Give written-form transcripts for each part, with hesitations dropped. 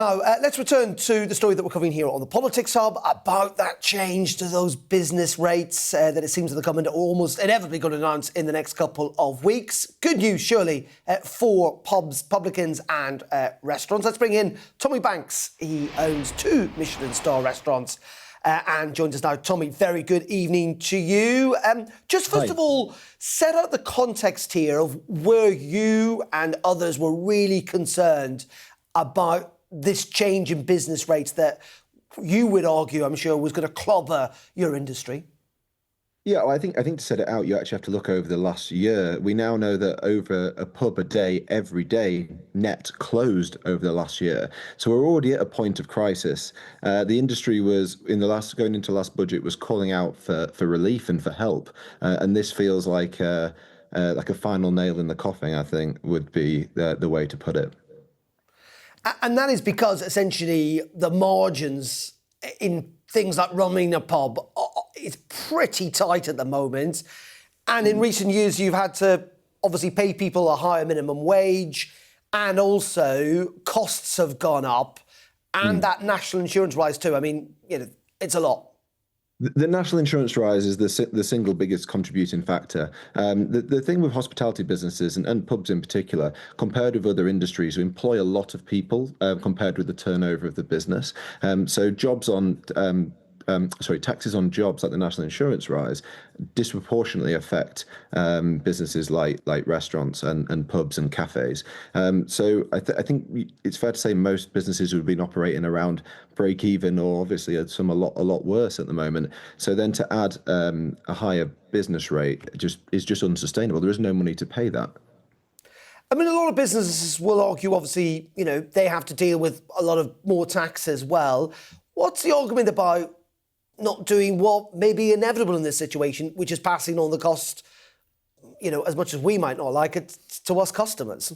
Now, let's return to the story that we're covering here on the Politics Hub about that change to those business rates that it seems that the government are almost inevitably going to announce in the next couple of weeks. Good news, surely, for pubs, publicans and restaurants. Let's bring in Tommy Banks. He owns 2 Michelin-star restaurants and joins us now. Tommy, very good evening to you. Just first of all, set out the context here of where you and others were really concerned about this change in business rates that you would argue, I'm sure, was going to clobber your industry. Yeah, well, I think to set it out, you actually have to look over the last year. We now know that over a pub a day, every day, net closed over the last year. So we're already at a point of crisis. The industry was going into last budget was calling out for relief and for help, and this feels like a final nail in the coffin. I think would be the way to put it. And that is because, essentially, the margins in things like running a pub is pretty tight at the moment. And in recent years, you've had to obviously pay people a higher minimum wage, and also costs have gone up, and that national insurance rise too. I mean, it's a lot. The national insurance rise is the single biggest contributing factor. The thing with hospitality businesses and pubs in particular, compared with other industries who employ a lot of people compared with the turnover of the business. So taxes on jobs like the national insurance rise disproportionately affect businesses like restaurants and pubs and cafes. So I think it's fair to say most businesses have been operating around break even, or obviously some a lot worse at the moment. So then to add a higher business rate is just unsustainable. There is no money to pay that. I mean, a lot of businesses will argue, obviously, they have to deal with a lot of more tax as well. What's the argument about not doing what may be inevitable in this situation, which is passing on the cost, as much as we might not like it, to us customers?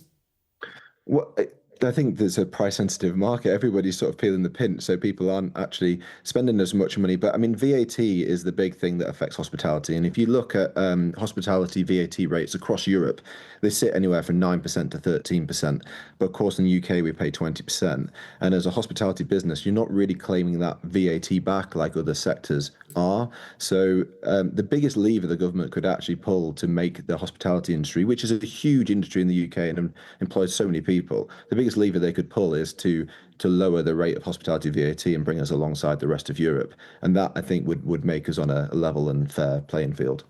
Well, I think there's a price-sensitive market. Everybody's sort of feeling the pinch, so people aren't actually spending as much money. But I mean, VAT is the big thing that affects hospitality. And if you look at hospitality VAT rates across Europe, they sit anywhere from 9% to 13%. But of course, in the UK, we pay 20%. And as a hospitality business, you're not really claiming that VAT back like other sectors are. So the biggest lever the government could actually pull to make the hospitality industry, which is a huge industry in the UK and employs so many people, the biggest lever they could pull is to lower the rate of hospitality VAT and bring us alongside the rest of Europe. And that, I think, would make us on a level and fair playing field.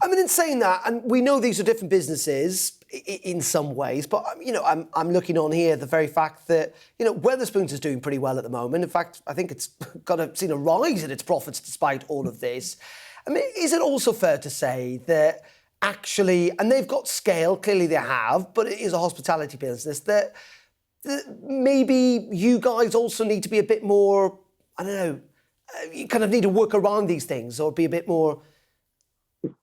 I mean, in saying that, and we know these are different businesses in some ways, but, I'm looking on here at the very fact that, Wetherspoons is doing pretty well at the moment. In fact, I think it's seen a rise in its profits despite all of this. I mean, is it also fair to say that actually, and they've got scale, clearly they have, but it is a hospitality business, that maybe you guys also need to be a bit more, I don't know, you kind of need to work around these things or be a bit more...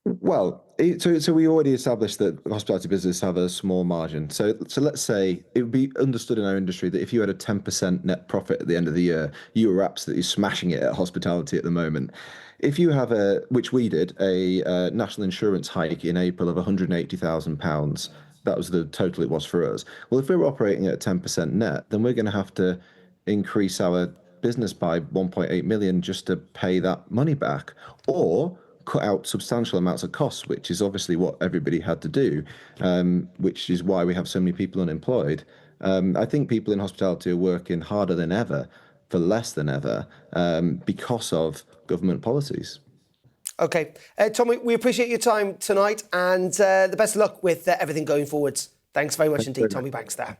Well, so we already established that hospitality businesses have a small margin. So let's say it would be understood in our industry that if you had a 10% net profit at the end of the year, you were absolutely smashing it at hospitality at the moment. If you have which we did, a national insurance hike in April of £180,000, that was the total it was for us. Well, if we're operating at 10% net, then we're going to have to increase our business by 1.8 million just to pay that money back, or cut out substantial amounts of costs, which is obviously what everybody had to do, which is why we have so many people unemployed. I think people in hospitality are working harder than ever for less than ever because of government policies. OK. Tommy, we appreciate your time tonight, and the best of luck with everything going forwards. Thanks very much indeed, Tommy Banks there.